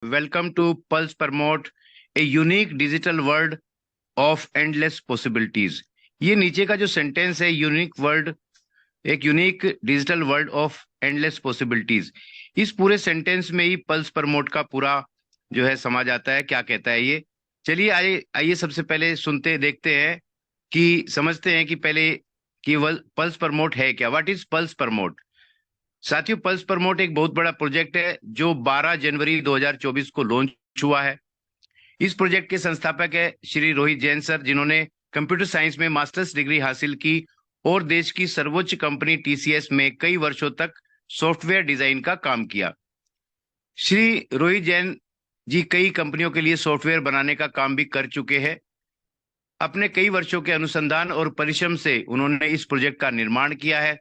Welcome to Pulse Promote, a unique digital world of endless possibilities. ये नीचे का जो सेंटेंस है, यूनिक वर्ल्ड, एक unique digital world of endless possibilities, इस पूरे सेंटेंस में ही पल्स प्रमोट का पूरा जो है समा जाता है। क्या कहता है ये? चलिए आइए आइए सबसे पहले सुनते देखते हैं कि समझते हैं कि पहले कि पल्स प्रमोट है क्या। What is pulse promote? साथियों, पल्स प्रमोट एक बहुत बड़ा प्रोजेक्ट है जो 12 जनवरी 2024 को लॉन्च हुआ है। इस प्रोजेक्ट के संस्थापक है श्री रोहित जैन सर, जिन्होंने कंप्यूटर साइंस में मास्टर्स डिग्री हासिल की और देश की सर्वोच्च कंपनी टीसीएस में कई वर्षों तक सॉफ्टवेयर डिजाइन का काम किया। श्री रोहित जैन जी कई कंपनियों के लिए सॉफ्टवेयर बनाने का काम भी कर चुके हैं। अपने कई वर्षों के अनुसंधान और परिश्रम से उन्होंने इस प्रोजेक्ट का निर्माण किया है।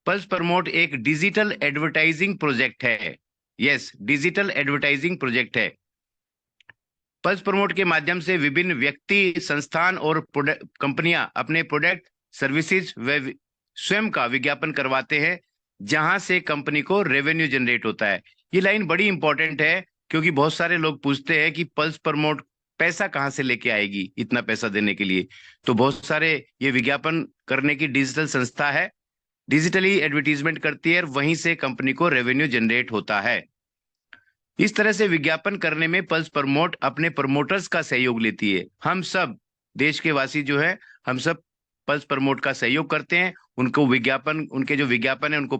पल्स प्रमोट एक डिजिटल एडवर्टाइजिंग प्रोजेक्ट है। यस, डिजिटल एडवर्टाइजिंग प्रोजेक्ट है। पल्स प्रमोट के माध्यम से विभिन्न व्यक्ति, संस्थान और कंपनियां अपने प्रोडक्ट, सर्विसेज व स्वयं का विज्ञापन करवाते हैं, जहां से कंपनी को रेवेन्यू जनरेट होता है। ये लाइन बड़ी इंपॉर्टेंट है क्योंकि बहुत सारे लोग पूछते हैं कि पल्स प्रमोट पैसा कहाँ से लेके आएगी, इतना पैसा देने के लिए। तो बहुत सारे, ये विज्ञापन करने की डिजिटल संस्था है, डिजिटली एडवर्टीजमेंट करती है और वहीं से कंपनी को रेवेन्यू जनरेट होता है। इस तरह से विज्ञापन करने में पल्स प्रमोट अपने प्रमोटर्स का सहयोग लेती है। हम सब देश के वासी जो है, हम सब पल्स प्रमोट का सहयोग करते हैं, उनको विज्ञापन, उनके जो विज्ञापन है उनको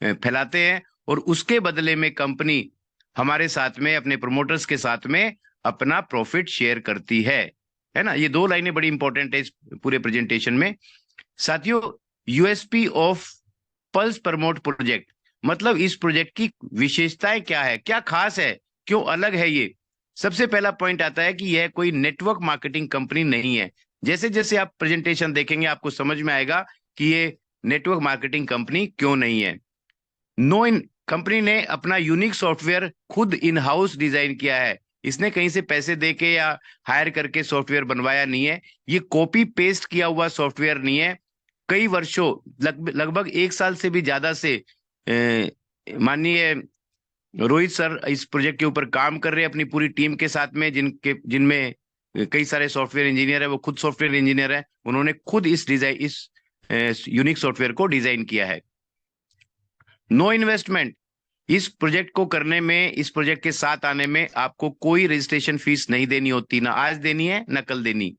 फैलाते हैं और उसके बदले में कंपनी हमारे साथ में, अपने प्रमोटर्स के साथ में अपना प्रॉफिट शेयर करती है ना। ये दो लाइनें बड़ी इंपॉर्टेंट है इस पूरे प्रेजेंटेशन में। साथियों, USP of pulse promote project, मतलब इस प्रोजेक्ट की विशेषताएं क्या है, क्या खास है, क्यों अलग है ये। सबसे पहला पॉइंट आता है कि यह कोई नेटवर्क मार्केटिंग कंपनी नहीं है। जैसे जैसे आप प्रेजेंटेशन देखेंगे आपको समझ में आएगा कि ये नेटवर्क मार्केटिंग कंपनी क्यों नहीं है। नो इन कंपनी ने अपना यूनिक सॉफ्टवेयर खुद इन हाउस डिजाइन किया है। इसने कहीं से पैसे देके या हायर करके सॉफ्टवेयर बनवाया नहीं है। ये कॉपी पेस्ट किया हुआ सॉफ्टवेयर नहीं है। कई वर्षों, लगभग 1 साल से भी ज्यादा से माननीय रोहित सर इस प्रोजेक्ट के ऊपर काम कर रहे हैं अपनी पूरी टीम के साथ में, जिनमें कई सारे सॉफ्टवेयर इंजीनियर है। वो खुद सॉफ्टवेयर इंजीनियर है, उन्होंने खुद इस यूनिक सॉफ्टवेयर को डिजाइन किया है। नो इन्वेस्टमेंट, इस प्रोजेक्ट को करने में, इस प्रोजेक्ट के साथ आने में आपको कोई रजिस्ट्रेशन फीस नहीं देनी होती, ना आज देनी है ना कल देनी,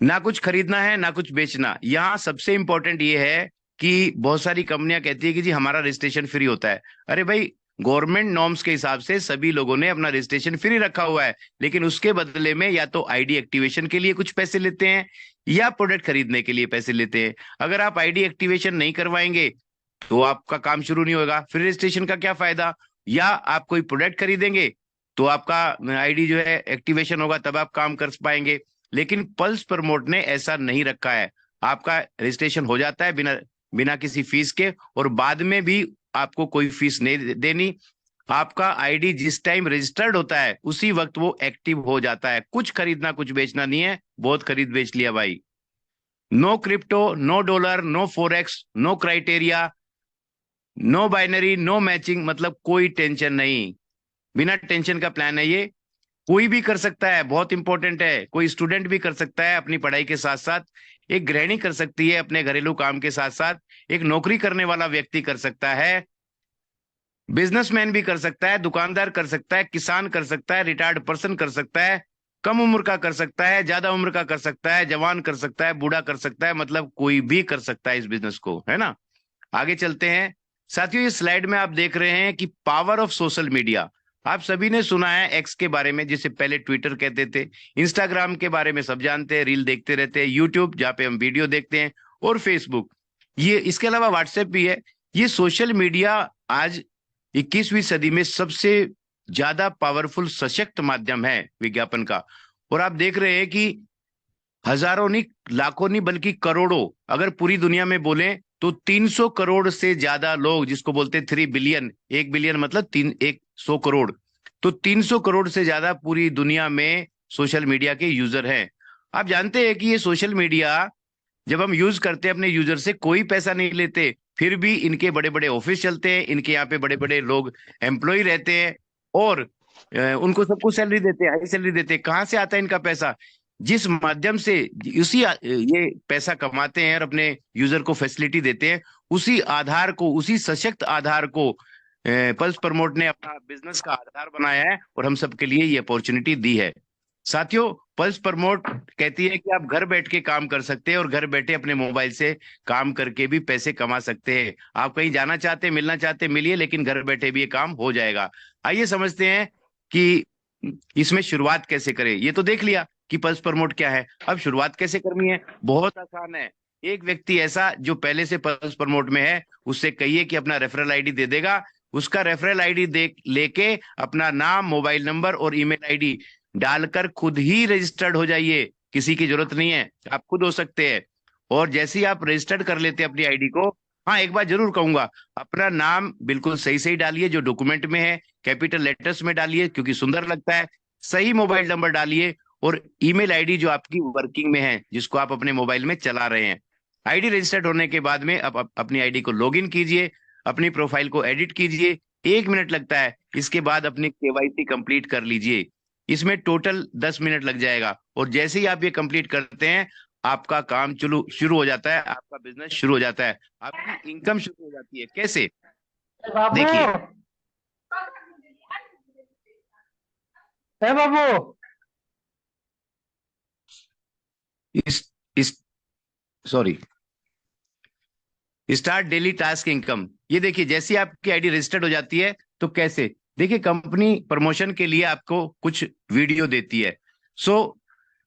ना कुछ खरीदना है ना कुछ बेचना। यहाँ सबसे इंपॉर्टेंट ये है कि बहुत सारी कंपनियां कहती है कि जी हमारा रजिस्ट्रेशन फ्री होता है। अरे भाई, गवर्नमेंट नॉर्म्स के हिसाब से सभी लोगों ने अपना रजिस्ट्रेशन फ्री रखा हुआ है, लेकिन उसके बदले में या तो आईडी एक्टिवेशन के लिए कुछ पैसे लेते हैं या प्रोडक्ट खरीदने के लिए पैसे लेते हैं। अगर आप आईडी एक्टिवेशन नहीं करवाएंगे तो आपका काम शुरू नहीं होगा, फिर रजिस्ट्रेशन का क्या फायदा। या आप कोई प्रोडक्ट खरीदेंगे तो आपका आईडी जो है एक्टिवेशन होगा, तब आप काम कर पाएंगे। लेकिन पल्स प्रमोट ने ऐसा नहीं रखा है। आपका रजिस्ट्रेशन हो जाता है बिना बिना किसी फीस के, और बाद में भी आपको कोई फीस नहीं देनी। आपका आईडी जिस टाइम रजिस्टर्ड होता है उसी वक्त वो एक्टिव हो जाता है। कुछ खरीदना कुछ बेचना नहीं है। बहुत खरीद बेच लिया भाई। No crypto, no dollar, no forex, no criteria, no binary, no matching, मतलब कोई टेंशन नहीं, बिना टेंशन का प्लान है ये। कोई भी कर सकता है, बहुत इंपॉर्टेंट है। कोई स्टूडेंट भी कर सकता है अपनी पढ़ाई के साथ साथ, एक गृहिणी कर सकती है अपने घरेलू काम के साथ साथ, एक नौकरी करने वाला व्यक्ति कर सकता है, बिजनेसमैन भी कर सकता है, दुकानदार कर सकता है, किसान कर सकता है, रिटायर्ड पर्सन कर सकता है, कम उम्र का कर सकता है, ज्यादा उम्र का कर सकता है, जवान कर सकता है, बूढ़ा कर सकता है, मतलब कोई भी कर सकता है इस बिजनेस को, है ना। आगे चलते हैं। साथियों, इस स्लाइड में आप देख रहे हैं कि पावर ऑफ सोशल मीडिया। आप सभी ने सुना है एक्स के बारे में, जिसे पहले ट्विटर कहते थे। इंस्टाग्राम के बारे में सब जानते हैं, रील देखते रहते हैं। यूट्यूब, जहाँ पे हम वीडियो देखते हैं, और फेसबुक, ये, इसके अलावा व्हाट्सएप भी है। ये सोशल मीडिया आज 21वीं सदी में सबसे ज्यादा पावरफुल, सशक्त माध्यम है विज्ञापन का। और आप देख रहे हैं कि हजारों नहीं, लाखों नहीं, बल्कि करोड़ों, अगर पूरी दुनिया में बोले तो 300 करोड़ से ज्यादा लोग, जिसको बोलते हैं 3 बिलियन, 1 बिलियन मतलब 100 करोड़, तो 300 करोड़ से ज्यादा पूरी दुनिया में सोशल मीडिया के यूजर हैं। आप जानते हैं कि ये सोशल मीडिया जब हम यूज करते हैं अपने यूजर से, कोई पैसा नहीं लेते, फिर भी इनके बड़े बड़े ऑफिस चलते हैं, इनके यहाँ पे बड़े बड़े लोग एम्प्लॉय रहते हैं। और उनको सबको सैलरी देते हैं, हाई सैलरी देते हैं। कहाँ से आता है इनका पैसा? जिस माध्यम से ये पैसा कमाते हैं और अपने यूजर को फैसिलिटी देते हैं, उसी आधार को, उसी सशक्त आधार को पल्स प्रमोट ने अपना बिजनेस का आधार बनाया है और हम सबके लिए ये अपॉर्चुनिटी दी है। साथियों, पल्स प्रमोट कहती है कि आप घर बैठ के काम कर सकते हैं और घर बैठे अपने मोबाइल से काम करके भी पैसे कमा सकते हैं। आप कहीं जाना चाहते हैं, मिलना चाहते हैं, मिलिए, लेकिन घर बैठे भी ये काम हो जाएगा। आइए समझते हैं कि इसमें शुरुआत कैसे करें। ये तो देख लिया कि पल्स प्रमोट क्या है, अब शुरुआत कैसे करनी है? बहुत आसान है। एक व्यक्ति ऐसा जो पहले से पल्स प्रमोट में है, उससे कहिए कि अपना रेफरल आईडी दे देगा। उसका रेफरल आईडी दे लेके अपना नाम, मोबाइल नंबर और ईमेल आईडी डालकर खुद ही रजिस्टर्ड हो जाइए। किसी की जरूरत नहीं है, आप खुद हो सकते हैं। और जैसे ही आप रजिस्टर्ड कर लेते हैं अपनी आईडी को, हाँ एक बात जरूर कहूंगा, अपना नाम बिल्कुल सही सही डालिए, जो डॉक्यूमेंट में है कैपिटल लेटर्स में डालिए क्योंकि सुंदर लगता है। सही मोबाइल नंबर डालिए और ईमेल आईडी जो आपकी वर्किंग में है, जिसको आप अपने मोबाइल में चला रहे हैं। आईडी रजिस्टर्ड होने के बाद में अब अपनी आईडी को लॉगिन कीजिए, अपनी प्रोफाइल को एडिट कीजिए। 1 मिनट लगता है। इसके बाद अपनी केवाईसी कंप्लीट कर लीजिए। इसमें टोटल 10 मिनट लग जाएगा। और जैसे ही आप ये कंप्लीट करते हैं, आपका काम चलो शुरू हो जाता है, आपका बिजनेस शुरू हो जाता है, आपकी इनकम शुरू हो जाती है। कैसे? बाबू। देखिए, है बाबू। इस sorry, start daily task income. ये देखिए, जैसे ही आपकी आईडी रजिस्टर्ड हो जाती है तो कैसे, देखिए कंपनी प्रमोशन के लिए आपको कुछ वीडियो देती है। सो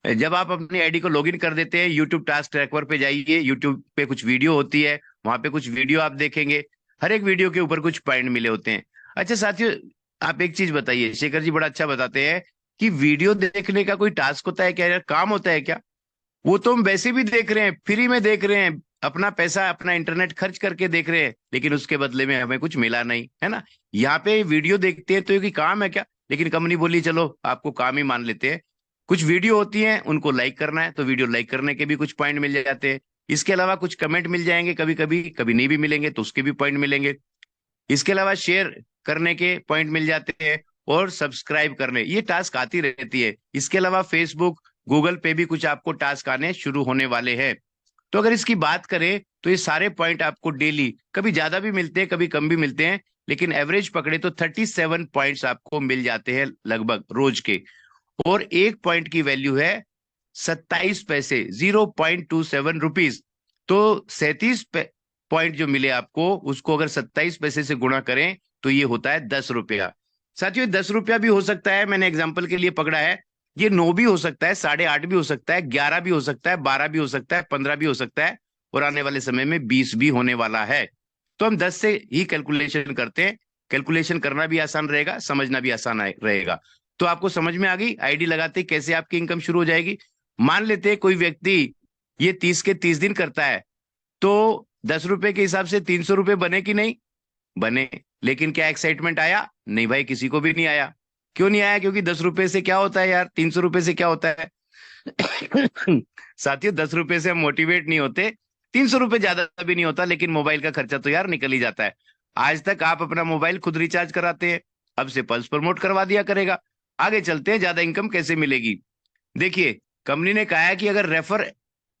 जब आप अपनी आईडी को लॉगिन कर देते हैं, यूट्यूब टास्क ट्रैकर पे जाइए, यूट्यूब पे कुछ वीडियो होती है, वहां पे कुछ वीडियो आप देखेंगे। हर एक वीडियो के ऊपर कुछ पॉइंट मिले होते हैं। अच्छा साथियों, आप एक चीज बताइए, शेखर जी बड़ा अच्छा बताते हैं कि वीडियो देखने का कोई टास्क होता है क्या यार, काम होता है क्या? वो तो हम वैसे भी देख रहे हैं, फ्री में देख रहे हैं, अपना पैसा, अपना इंटरनेट खर्च करके देख रहे हैं, लेकिन उसके बदले में हमें कुछ मिला नहीं, है ना। यहाँ पे वीडियो देखते हैं तो ये कोई काम है क्या? लेकिन कंपनी बोली चलो आपको काम ही मान लेते हैं। कुछ वीडियो होती हैं, उनको लाइक करना है तो वीडियो लाइक करने के भी कुछ पॉइंट मिल जाते हैं। इसके अलावा कुछ कमेंट मिल जाएंगे, कभी कभी, कभी नहीं भी मिलेंगे तो उसके भी पॉइंट मिलेंगे। इसके अलावा शेयर करने के पॉइंट मिल जाते हैं और सब्सक्राइब करने, ये टास्क आती रहती है। इसके अलावा फेसबुक, गूगल पे भी कुछ आपको टास्क आने शुरू होने वाले हैं। तो अगर इसकी बात करें तो ये सारे पॉइंट आपको डेली, कभी ज्यादा भी मिलते हैं कभी कम भी मिलते हैं, लेकिन एवरेज पकड़े तो 37 पॉइंट्स आपको मिल जाते हैं लगभग रोज के। और एक पॉइंट की वैल्यू है 27 पैसे, 0.27 रुपीज। तो 37 पॉइंट जो मिले आपको, उसको अगर 27 पैसे से गुणा करें तो ये होता है 10 रुपया। साथियों, 10 रुपया भी हो सकता है, मैंने एग्जाम्पल के लिए पकड़ा है। ये 9 भी हो सकता है, 8.5 भी हो सकता है, 11 भी हो सकता है, 12 भी हो सकता है, 15 भी हो सकता है, और आने वाले समय में 20 भी होने वाला है। तो हम 10 से ही कैलकुलेशन करते हैं। कैलकुलेशन करना भी आसान रहेगा, समझना भी आसान रहेगा। तो आपको समझ में आ गई आईडी लगाते ही कैसे आपकी इनकम शुरू हो जाएगी। मान लेते हैं कोई व्यक्ति ये 30 के 30 दिन करता है, तो 10 रुपए के हिसाब से 300 रुपए बने कि नहीं? बने। लेकिन क्या एक्साइटमेंट आया? नहीं भाई, किसी को भी नहीं आया। क्यों नहीं आया? क्योंकि 10 रुपए से क्या होता है यार, 300 रुपए से क्या होता है? साथियों, 10 रुपए से हम मोटिवेट नहीं होते। 300 रुपए ज्यादा भी नहीं होता, लेकिन मोबाइल का खर्चा तो यार निकल ही जाता है। आज तक आप अपना मोबाइल खुद रिचार्ज कराते हैं, अब से पल्स प्रमोट करवा दिया करेगा। आगे चलते हैं, ज्यादा इनकम कैसे मिलेगी। देखिए, कंपनी ने कहा है कि अगर रेफर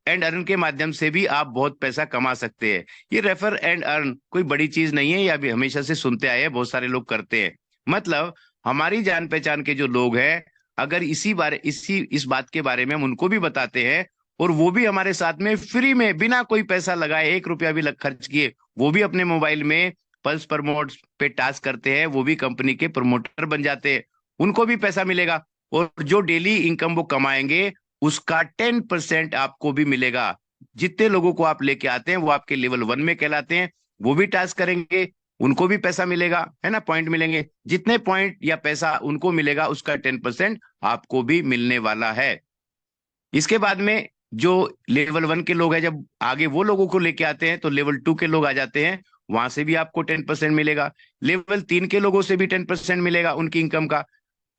एंड अर्न के माध्यम से भी आप बहुत पैसा कमा सकते हैं। ये रेफर एंड अर्न कोई बड़ी चीज नहीं है, ये अभी हमेशा से सुनते आए हैं, बहुत सारे लोग करते हैं। मतलब हमारी जान पहचान के जो लोग हैं, अगर इस बात के बारे में हम उनको भी बताते हैं, और वो भी हमारे साथ में फ्री में बिना कोई पैसा लगाए, 1 रुपया भी खर्च किए, वो भी अपने मोबाइल में पल्स प्रमोट पे टास्क करते हैं, वो भी कंपनी के प्रमोटर बन जाते हैं, उनको भी पैसा मिलेगा। और जो डेली इनकम वो कमाएंगे, उसका 10% आपको भी मिलेगा। जितने लोगों को आप लेके आते हैं वो आपके लेवल 1 में कहलाते हैं, वो भी टास्क करेंगे, उनको भी पैसा मिलेगा, है ना, पॉइंट मिलेंगे। जितने पॉइंट या पैसा उनको मिलेगा, उसका 10% आपको भी मिलने वाला है। इसके बाद में जो लेवल 1 के लोग हैं, जब आगे वो लोगों को लेके आते हैं तो लेवल 2 के लोग आ जाते हैं, वहां से भी आपको 10% मिलेगा। लेवल 3 के लोगों से भी 10% मिलेगा उनकी इनकम का।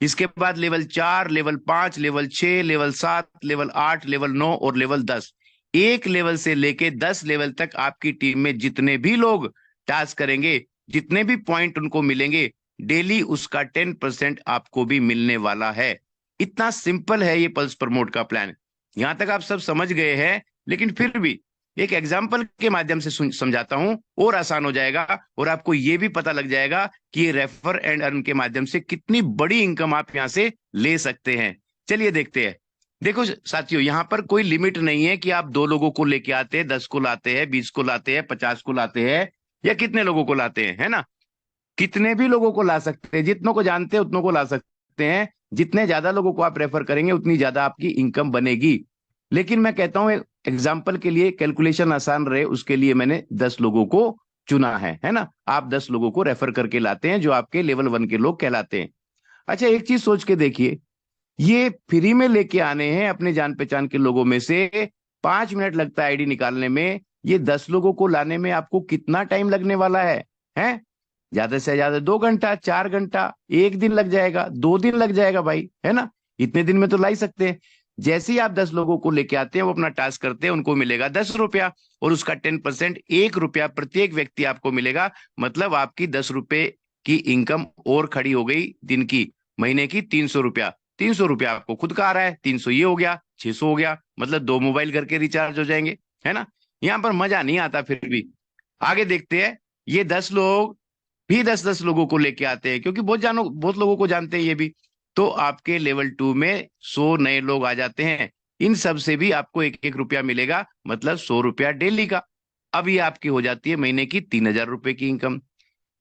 इसके बाद level 4, level 5, level 6, level 7, level 8, level 9 और लेवल 10। एक लेवल से लेके 10 लेवल तक आपकी टीम में जितने भी लोग टास्क करेंगे, जितने भी पॉइंट उनको मिलेंगे, डेली उसका 10% आपको भी मिलने वाला है। इतना सिंपल है ये पल्स प्रमोट का प्लान। यहां तक आप सब समझ गए हैं, लेकिन फिर भी एक एग्जाम्पल के माध्यम से समझाता हूं, और आसान हो जाएगा और आपको ये भी पता लग जाएगा कि ये रेफर एंड अर्न के माध्यम से कितनी बड़ी इनकम आप यहां से ले सकते हैं। चलिए देखते हैं। देखो साथियों, यहाँ पर कोई लिमिट नहीं है कि आप 2 लोगों को लेके आते हैं, 10 को लाते हैं, 20 को लाते हैं, 50 को लाते हैं, या कितने लोगों को लाते हैं, है ना। कितने भी लोगों को ला सकते हैं, जितनों को जानते हैं उतनों को ला सकते हैं। जितने ज्यादा लोगों को आप रेफर करेंगे उतनी ज्यादा आपकी इनकम बनेगी। लेकिन मैं कहता हूं एग्जाम्पल के लिए, कैलकुलेशन आसान रहे उसके लिए मैंने 10 लोगों को चुना है ना। आप 10 लोगों को रेफर करके लाते हैं जो आपके लेवल 1 के लोग कहलाते हैं। अच्छा, एक चीज सोच के देखिए, ये फ्री में लेके आने हैं अपने जान पहचान के लोगों में से। 5 मिनट लगता है आईडी निकालने में, ये 10 लोगों को लाने में आपको कितना टाइम लगने वाला है? ज्यादा से ज्यादा 2 घंटा, 4 घंटा, एक दिन लग जाएगा, 2 दिन लग जाएगा भाई, है ना। इतने दिन में तो ला ही सकते हैं। जैसे ही आप 10 लोगों को लेके आते हैं, वो अपना टास्क करते हैं, उनको मिलेगा 10 रुपया, और उसका 10% 1 रुपया प्रत्येक व्यक्ति आपको मिलेगा। मतलब आपकी 10 रुपए की इनकम और खड़ी हो गई दिन की, महीने की 300 रुपया। 300 रुपया आपको खुद का आ रहा है, 300 ये हो गया, 600 हो गया, मतलब 2 मोबाइल घर के रिचार्ज हो जाएंगे, है ना। यहाँ पर मजा नहीं आता। फिर भी आगे देखते हैं। ये 10 लोग भी 10-10 लोगों को लेके आते हैं, क्योंकि बहुत लोगों को जानते हैं ये भी। तो आपके लेवल 2 में 100 नए लोग आ जाते हैं। इन सब से भी आपको 1-1 रुपया मिलेगा, मतलब 100 रुपया डेली का। अब ये आपकी हो जाती है महीने की 3,000 रुपए की इनकम।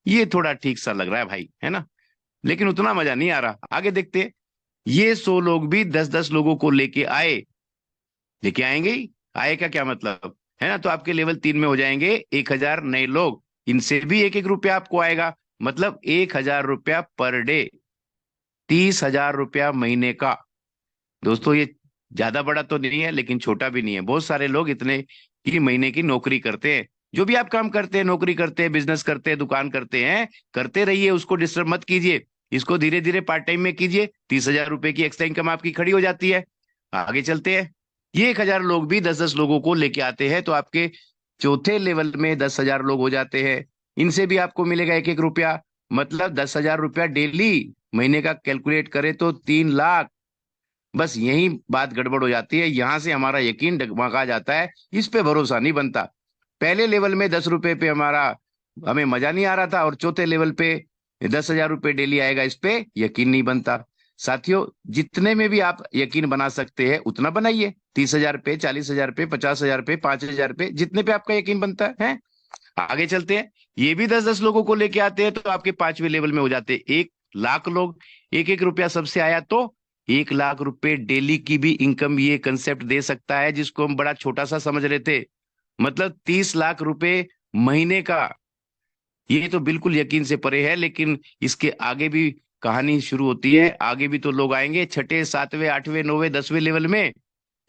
ये थोड़ा ठीक सा लग रहा है भाई, है ना, लेकिन उतना मजा नहीं आ रहा। आगे देखते हैं। ये 100 लोग भी 10-10 लोगों को लेके आएंगे ही। आए का क्या मतलब, है ना। तो आपके लेवल 3 में हो जाएंगे 1,000 नए लोग। इनसे भी 1-1 रुपया आपको आएगा, मतलब 1,000 रुपया पर डे, 30,000 रुपया महीने का। दोस्तों, ये ज्यादा बड़ा तो नहीं है, लेकिन छोटा भी नहीं है। बहुत सारे लोग इतने की महीने की नौकरी करते हैं। जो भी आप काम करते हैं, नौकरी करते हैं, बिजनेस करते हैं, दुकान करते हैं, करते रहिए, उसको डिस्टर्ब मत कीजिए। इसको धीरे धीरे पार्ट टाइम में कीजिए। 30,000 रुपए की एक्स्ट्रा इनकम आपकी खड़ी हो जाती है। आगे चलते हैं। ये 1,000 लोग भी 10-10 लोगों को लेके आते हैं, तो आपके चौथे लेवल में 10,000 लोग हो जाते हैं। इनसे भी आपको मिलेगा 1-1 रुपया, मतलब 10,000 रुपया डेली। महीने का कैलकुलेट करें तो 3 लाख। बस यही बात गड़बड़ हो जाती है, यहां से हमारा यकीन डगमगा जाता है, इस पे भरोसा नहीं बनता। पहले लेवल में 10 रुपए पे हमें मजा नहीं आ रहा था, और चौथे लेवल पे 10,000 रुपये डेली आएगा, इस पे यकीन नहीं बनता। साथियों, जितने में भी आप यकीन बना सकते हैं उतना बनाइए। 30,000 पे, 40,000 पे, 50,000 पे, 5,000 पे, जितने पे आपका यकीन बनता है। आगे चलते हैं। ये भी 10-10 लोगों को लेके आते हैं, तो आपके 5वें लेवल में हो जाते हैं 1,00,000 लोग। 1-1 रुपया सबसे आया तो 1,00,000 रुपए डेली की भी इनकम ये कंसेप्ट दे सकता है, जिसको हम बड़ा छोटा सा समझ रहे थे। मतलब 30 लाख रुपए महीने का। ये तो बिल्कुल यकीन से परे है, लेकिन इसके आगे भी कहानी शुरू होती है। आगे भी तो लोग आएंगे, छठे, सातवें, आठवें, नौवें, 10वें लेवल में।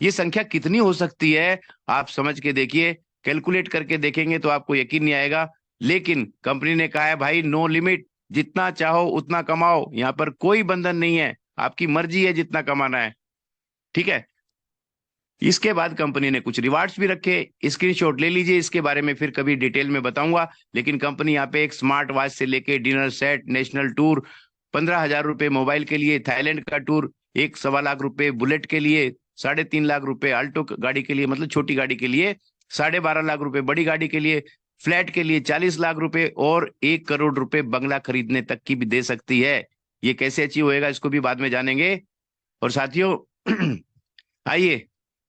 ये संख्या कितनी हो सकती है, आप समझ के देखिए। कैलकुलेट करके देखेंगे तो आपको यकीन नहीं आएगा। लेकिन कंपनी ने कहा है भाई, नो लिमिट, जितना चाहो उतना कमाओ, यहाँ पर कोई बंधन नहीं है, आपकी मर्जी है जितना कमाना है। ठीक है। इसके बाद कंपनी ने कुछ रिवार्ड्स भी रखे, स्क्रीनशॉट ले लीजिए, इसके बारे में फिर कभी डिटेल में बताऊंगा। लेकिन कंपनी यहाँ पे एक स्मार्ट वॉच से लेके डिनर सेट, नेशनल टूर, 15,000 रुपए मोबाइल के लिए, थाईलैंड का टूर, 1-1.25 लाख रुपए बुलेट के लिए, 3.5 लाख रुपए अल्टो गाड़ी के लिए, मतलब छोटी गाड़ी के लिए, 12.5 लाख रुपए बड़ी गाड़ी के लिए, फ्लैट के लिए 40 लाख रुपए, और 1 करोड़ रुपए बंगला खरीदने तक की भी दे सकती है। ये कैसे अचीव होएगा, इसको भी बाद में जानेंगे। और साथियों, आइए,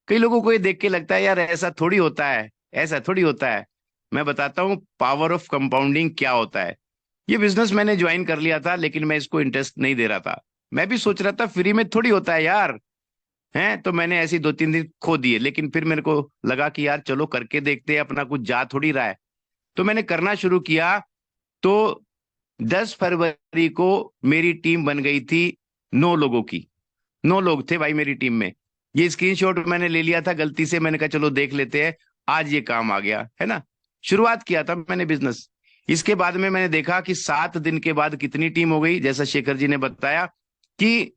कई लोगों को ये देख के लगता है यार ऐसा थोड़ी होता है, ऐसा थोड़ी होता है। मैं बताता हूँ पावर ऑफ कंपाउंडिंग क्या होता है। ये बिजनेस मैंने ज्वाइन कर लिया था, लेकिन मैं इसको इंटरेस्ट नहीं दे रहा था। मैं भी सोच रहा था फ्री में थोड़ी होता है यार, हैं। तो मैंने ऐसे 2-3 दिन खो दिए, लेकिन फिर मेरे को लगा कि यार चलो करके देखते हैं, अपना कुछ जा थोड़ी रहा है। तो मैंने करना शुरू किया। तो 10 फरवरी को मेरी टीम बन गई थी 9 लोगों की। 9 लोग थे भाई मेरी टीम में। ये स्क्रीनशॉट मैंने ले लिया था गलती से, मैंने कहा चलो देख लेते हैं। आज ये काम आ गया, है ना। शुरुआत किया था मैंने बिजनेस। इसके बाद में मैंने देखा कि 7 दिन के बाद कितनी टीम हो गई, जैसा शेखर जी ने बताया कि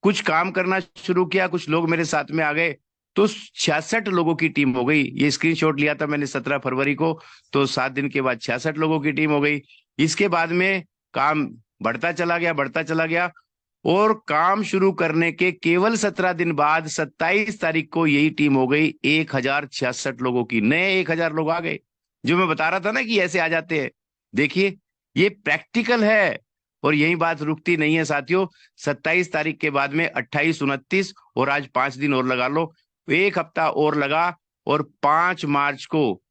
कुछ काम करना शुरू किया, कुछ लोग मेरे साथ में आ गए, तो 66 लोगों की टीम हो गई। ये स्क्रीनशॉट लिया था मैंने 17 फरवरी को, तो 7 दिन के बाद 66 लोगों की टीम हो गई। इसके बाद में काम बढ़ता चला गया, बढ़ता चला गया, और काम शुरू करने के केवल 17 दिन बाद 27 तारीख को यही टीम हो गई 1066 लोगों की। नए 1000 लोग आ गए। जो मैं बता रहा था ना कि ऐसे आ जाते हैं, देखिए ये प्रैक्टिकल है। और यही बात रुकती नहीं है साथियों। 27 तारीख के बाद में 28, 29, और आज 5 दिन और लगा लो, एक हफ्ता और लगा, और 5 मार्च को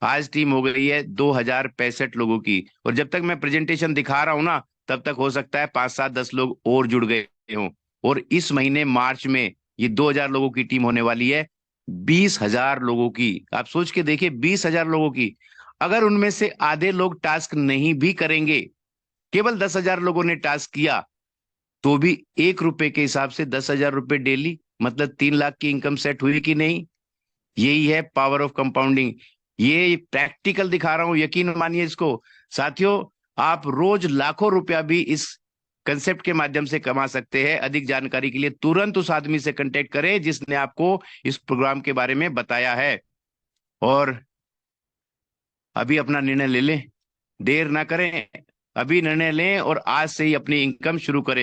आज टीम हो गई है 2065 लोगों की। और जब तक मैं प्रेजेंटेशन दिखा रहा हूं ना, तब तक हो सकता है 5, 7, 10 लोग और जुड़ गए हों। और इस महीने मार्च में ये 2000 लोगों की टीम होने वाली है 20,000 लोगों की। आप सोच के देखिए, 20,000 लोगों की। अगर उनमें से आधे लोग टास्क नहीं भी करेंगे, केवल 10,000 लोगों ने टास्क किया, तो भी ₹1 के हिसाब से 10,000 रुपए डेली, मतलब 3 लाख की इनकम सेट हुई कि नहीं। यही है पावर ऑफ कंपाउंडिंग। ये प्रैक्टिकल दिखा रहा हूं, यकीन मानिए इसको। साथियों, आप रोज लाखों रुपया भी इस कंसेप्ट के माध्यम से कमा सकते हैं। अधिक जानकारी के लिए तुरंत उस आदमी से कांटेक्ट करें जिसने आपको इस प्रोग्राम के बारे में बताया है। और अभी अपना निर्णय ले लें, देर ना करें, अभी निर्णय लें और आज से ही अपनी इनकम शुरू करें।